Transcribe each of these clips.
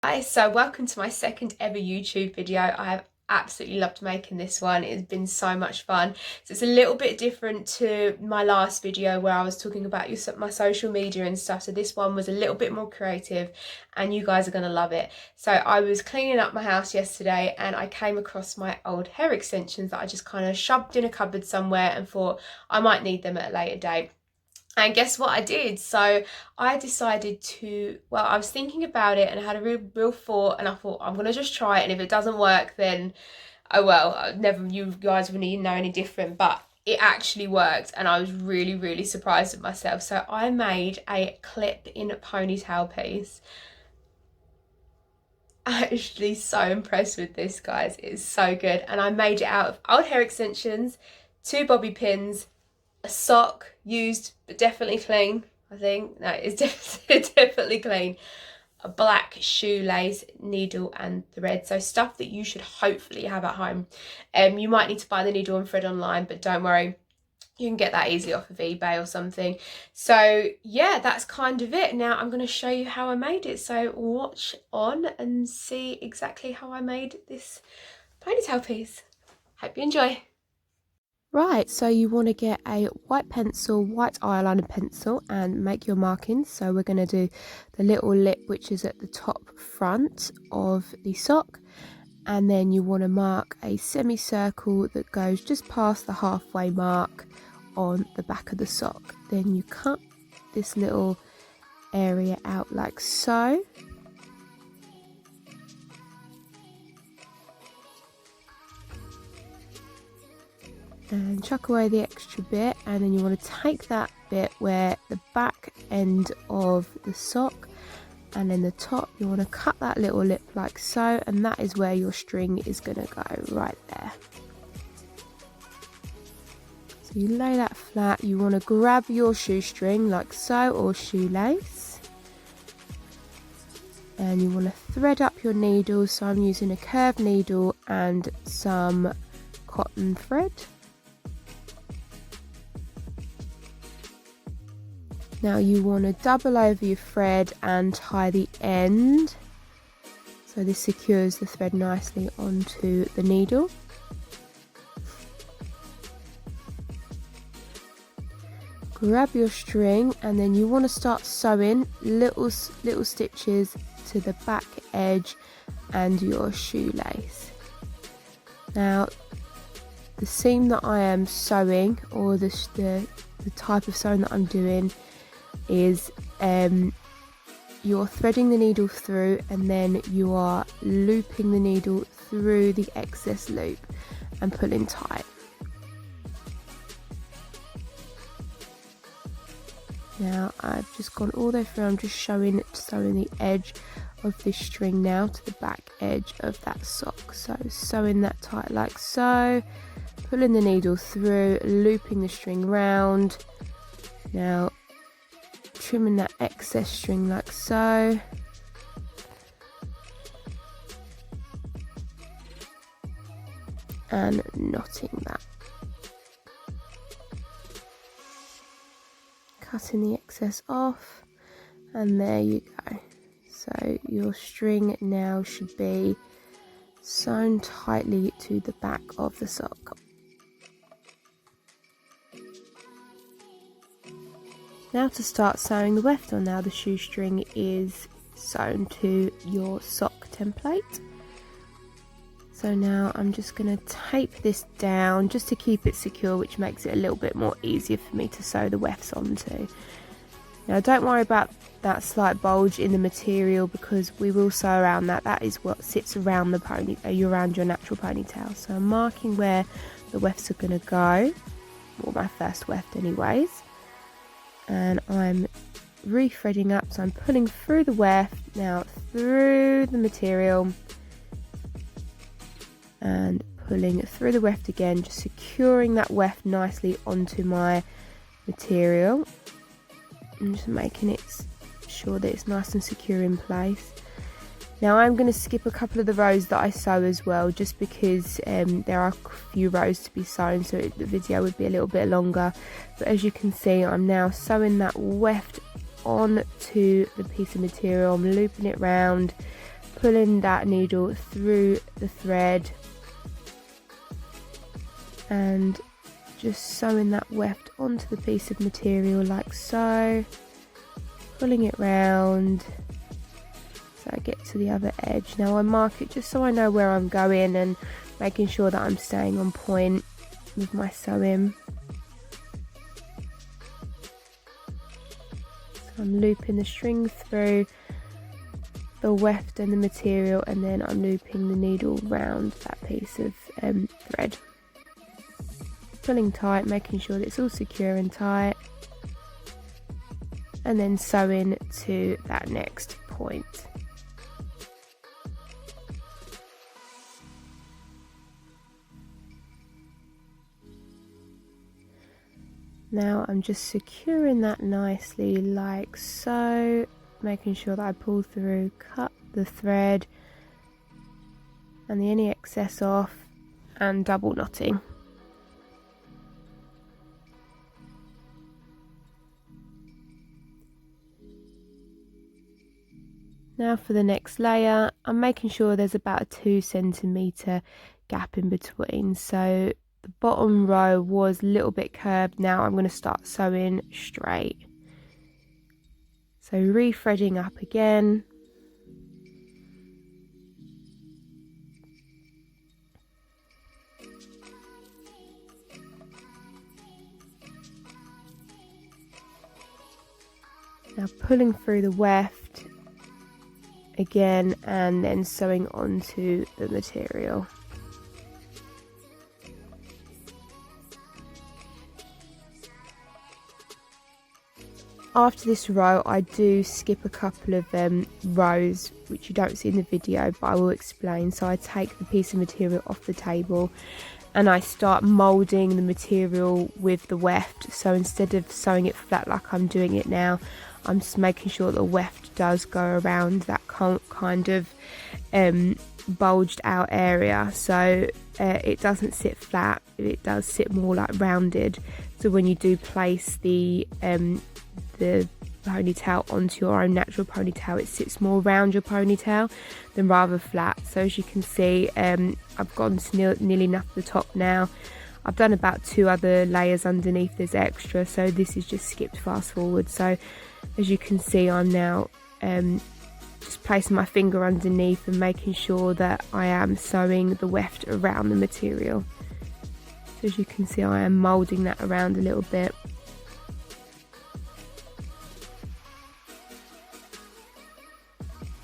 Hi, so welcome to my second ever YouTube video. I have absolutely loved making this one. It's been so much fun. So it's a little bit different to my last video where I was talking about my social media and stuff. So this one was a little bit more creative and you guys are going to love it. So I was cleaning up my house yesterday and I came across my old hair extensions that I just kind of shoved in a cupboard somewhere and thought I might need them at a later date. And guess what I did? So I decided to, well, I was thinking about it and I had a real thought and I thought I'm going to just try it. And if it doesn't work, then, oh well, never, you guys wouldn't even know any different. But it actually worked and I was really surprised at myself. So I made a clip in ponytail piece. I'm actually so impressed with this, guys. It's so good. And I made it out of old hair extensions, 2 bobby pins, a sock used but definitely clean. I think no, it's definitely clean, a black shoelace, needle and thread, so stuff that you should hopefully have at home. You might need to buy the needle and thread online, but don't worry, you can get that easily off of eBay or something. So yeah, that's kind of it. Now I'm going to show you how I made it, so watch on and see exactly how I made this ponytail piece. Hope you enjoy. Right, so you want to get a white pencil, white eyeliner pencil and make your markings. So we're going to do the little lip which is at the top front of the sock, and then you want to mark a semicircle that goes just past the halfway mark on the back of the sock. Then you cut this little area out like so. And chuck away the extra bit, and then you want to take that bit where the back end of the sock and then the top, you want to cut that little lip like so, and that is where your string is going to go, right there. So you lay that flat, you want to grab your shoestring like so, or shoelace, and you want to thread up your needle. So I'm using a curved needle and some cotton thread. Now you want to double over your thread and tie the end, so this secures the thread nicely onto the needle. Grab your string and then you want to start sewing little stitches to the back edge and your shoelace. Now the seam that I am sewing, or the type of sewing that I'm doing, is you're threading the needle through and then you are looping the needle through the excess loop and pulling tight. Now I've just gone all the way through. I'm just sewing the edge of this string now to the back edge of that sock. So sewing that tight like so, pulling the needle through, looping the string round. Now trimming that excess string like so, and knotting that, cutting the excess off, and there you go. So your string now should be sewn tightly to the back of the sock. Now to start sewing the weft on. Now the shoestring is sewn to your sock template. So now I'm just going to tape this down just to keep it secure, which makes it a little bit more easier for me to sew the wefts onto. Now don't worry about that slight bulge in the material because we will sew around that. That is what sits around the around your natural ponytail. So I'm marking where the wefts are going to go, or my first weft anyways. And I'm re-threading up, so I'm pulling through the weft now through the material and pulling through the weft again, just securing that weft nicely onto my material and just making it sure that it's nice and secure in place. Now I'm going to skip a couple of the rows that I sew as well, just because there are a few rows to be sewn, so the video would be a little bit longer. But as you can see, I'm now sewing that weft onto the piece of material. I'm looping it round, pulling that needle through the thread and just sewing that weft onto the piece of material like so, pulling it round so I get to the other edge. Now I mark it just so I know where I'm going and making sure that I'm staying on point with my sewing. So I'm looping the string through the weft and the material, and then I'm looping the needle round that piece of thread. Pulling tight, making sure that it's all secure and tight, and then sewing to that next point. Now I'm just securing that nicely like so, making sure that I pull through, cut the thread and any excess off, and double knotting. Now for the next layer, I'm making sure there's about a 2 centimeter gap in between. So the bottom row was a little bit curved. Now I'm going to start sewing straight. So re-threading up again. Now pulling through the weft again and then sewing onto the material. After this row I do skip a couple of rows which you don't see in the video, but I will explain. So I take the piece of material off the table and I start moulding the material with the weft. So instead of sewing it flat like I'm doing it now, I'm just making sure the weft does go around that kind of bulged out area, so it doesn't sit flat, it does sit more like rounded. So when you do place the ponytail onto your own natural ponytail, it sits more round your ponytail than rather flat. So as you can see, I've gone to nearly enough to the top now. I've done about 2 other layers underneath as extra, so this is just skipped fast forward. So as you can see, I'm now just placing my finger underneath and making sure that I am sewing the weft around the material. So as you can see, I am moulding that around a little bit.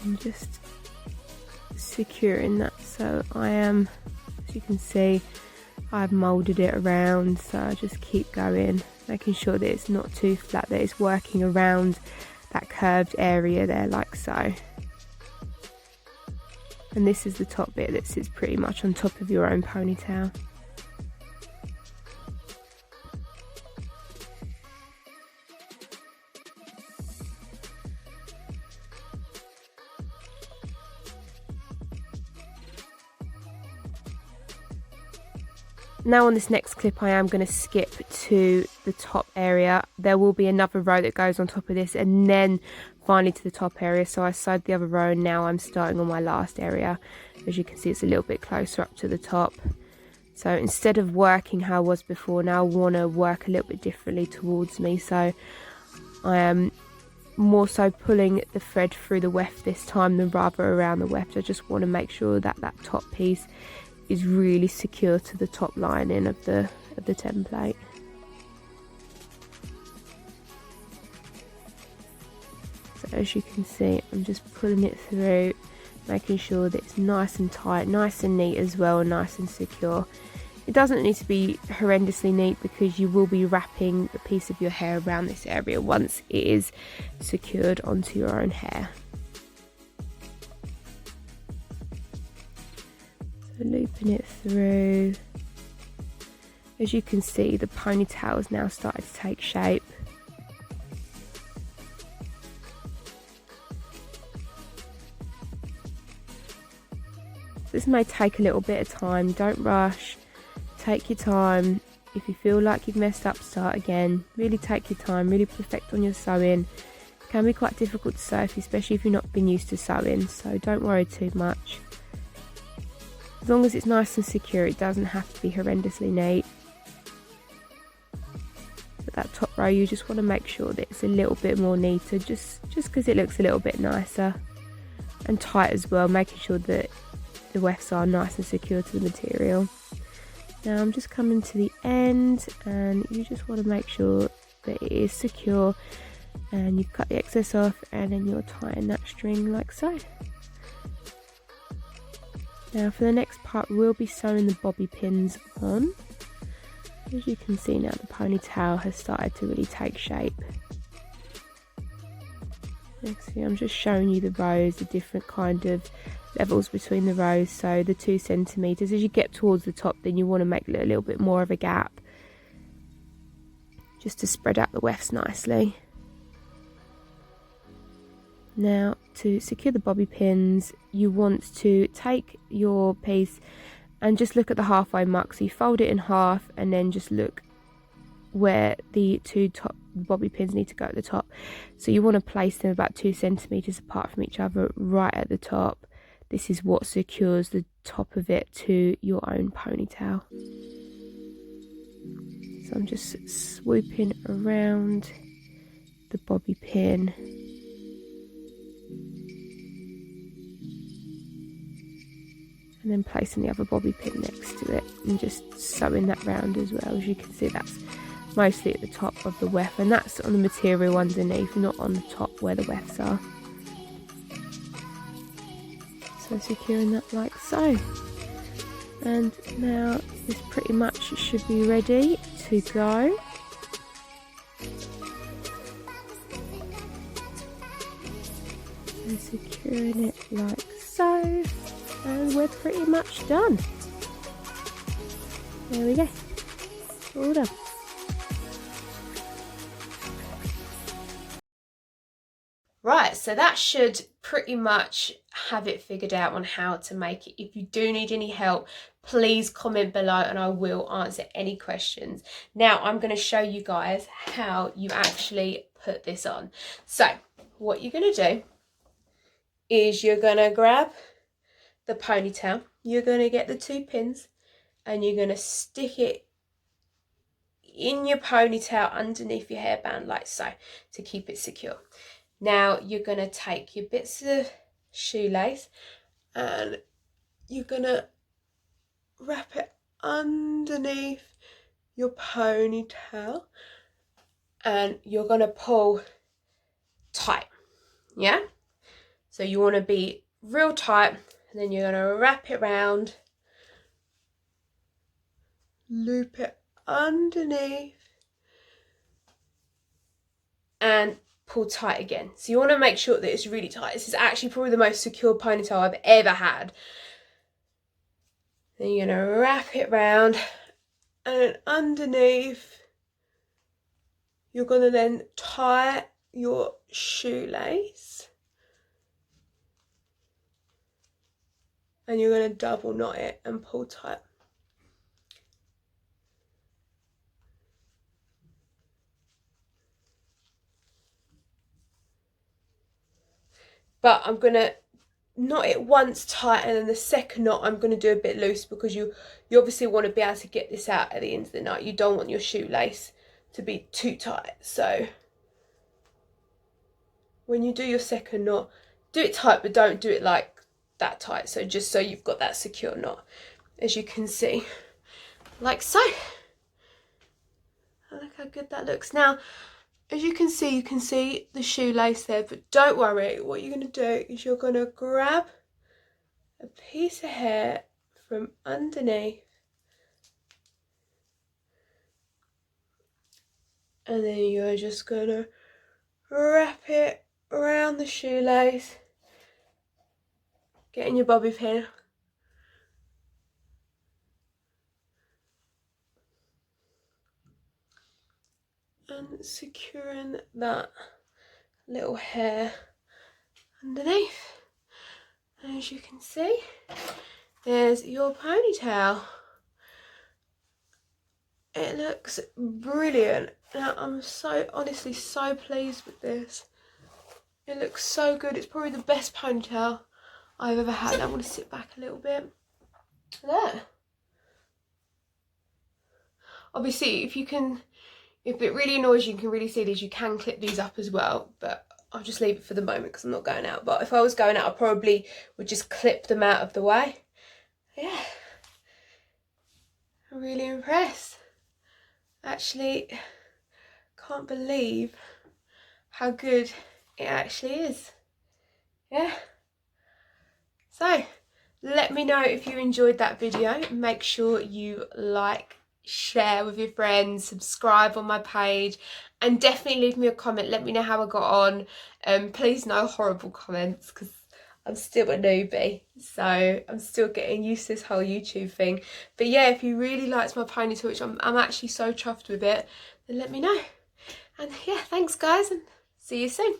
I'm just securing that, so I am, as you can see, I've moulded it around, so I just keep going, making sure that it's not too flat, that it's working around that curved area there like so. And this is the top bit that sits pretty much on top of your own ponytail. Now on this next clip I am going to skip to the top area. There will be another row that goes on top of this and then finally to the top area. So I sewed the other row and now I'm starting on my last area. As you can see, it's a little bit closer up to the top. So instead of working how I was before, now I want to work a little bit differently towards me. So I am more so pulling the thread through the weft this time than rather around the weft. I just want to make sure that that top piece is really secure to the top lining of the template. So as you can see, I'm just pulling it through, making sure that it's nice and tight, nice and neat as well, nice and secure. It doesn't need to be horrendously neat because you will be wrapping a piece of your hair around this area once it is secured onto your own hair. Looping it through. As you can see, the ponytail has now started to take shape. This may take a little bit of time, don't rush, take your time. If you feel like you've messed up, start again. Really take your time, really perfect on your sewing. Can be quite difficult to sew, especially if you've not been used to sewing, so don't worry too much. As long as it's nice and secure, it doesn't have to be horrendously neat. But that top row, you just want to make sure that it's a little bit more neater, just because it looks a little bit nicer. And tight as well, making sure that the wefts are nice and secure to the material. Now I'm just coming to the end, and you just want to make sure that it is secure, and you've cut the excess off, and then you're tying that string like so. Now for the next part, we'll be sewing the bobby pins on. As you can see now, the ponytail has started to really take shape. See, I'm just showing you the rows, the different kind of levels between the rows. So the 2 centimeters, as you get towards the top, then you want to make a little bit more of a gap, just to spread out the wefts nicely. Now to secure the bobby pins, you want to take your piece and just look at the halfway mark. So you fold it in half, and then just look where the 2 top bobby pins need to go at the top. So you want to place them about 2 centimeters apart from each other, right at the top. This is what secures the top of it to your own ponytail. So I'm just swooping around the bobby pin. And then placing the other bobby pin next to it, and just sewing that round as well. As you can see, that's mostly at the top of the weft, and that's on the material underneath, not on the top where the wefts are. So securing that like so. And now this pretty much should be ready to go. And securing it like so. And we're pretty much done. There we go. All done. Right, so that should pretty much have it figured out on how to make it. If you do need any help, please comment below and I will answer any questions. Now I'm going to show you guys how you actually put this on. So what you're going to do is you're going to grab the ponytail, you're going to get the 2 pins, and you're going to stick it in your ponytail underneath your hairband like so, to keep it secure. Now you're going to take your bits of shoelace and you're going to wrap it underneath your ponytail, and you're going to pull tight, yeah? So you want to be real tight, and then you're going to wrap it round, loop it underneath, and pull tight again. So you want to make sure that it's really tight. This is actually probably the most secure ponytail I've ever had. Then you're going to wrap it round, and underneath you're going to then tie your shoelace, and you're going to double knot it and pull tight. But I'm going to knot it once tight, and then the second knot I'm going to do a bit loose, because you obviously want to be able to get this out at the end of the knot. You don't want your shoelace to be too tight. So when you do your second knot, do it tight, but don't do it like that tight. So just so you've got that secure knot, as you can see, like so. Look how good that looks. Now, as you can see the shoelace there, but don't worry. What you're going to do is you're going to grab a piece of hair from underneath, and then you're just going to wrap it around the shoelace, getting your bobby pin, and securing that little hair underneath. And as you can see, there's your ponytail. It looks brilliant. Now I'm honestly so pleased with this. It looks so good. It's probably the best ponytail I've ever had. I want to sit back a little bit. There. Obviously, if it really annoys you, you can really see these, you can clip these up as well, but I'll just leave it for the moment because I'm not going out. But if I was going out, I probably would just clip them out of the way. Yeah. I'm really impressed. Actually, can't believe how good it actually is. Yeah. So, let me know if you enjoyed that video. Make sure you like, share with your friends, subscribe on my page, and definitely leave me a comment. Let me know how I got on. Please no horrible comments because I'm still a newbie, so I'm still getting used to this whole YouTube thing. But yeah, if you really liked my ponytail, which I'm actually so chuffed with it, then let me know. And yeah, thanks guys, and see you soon.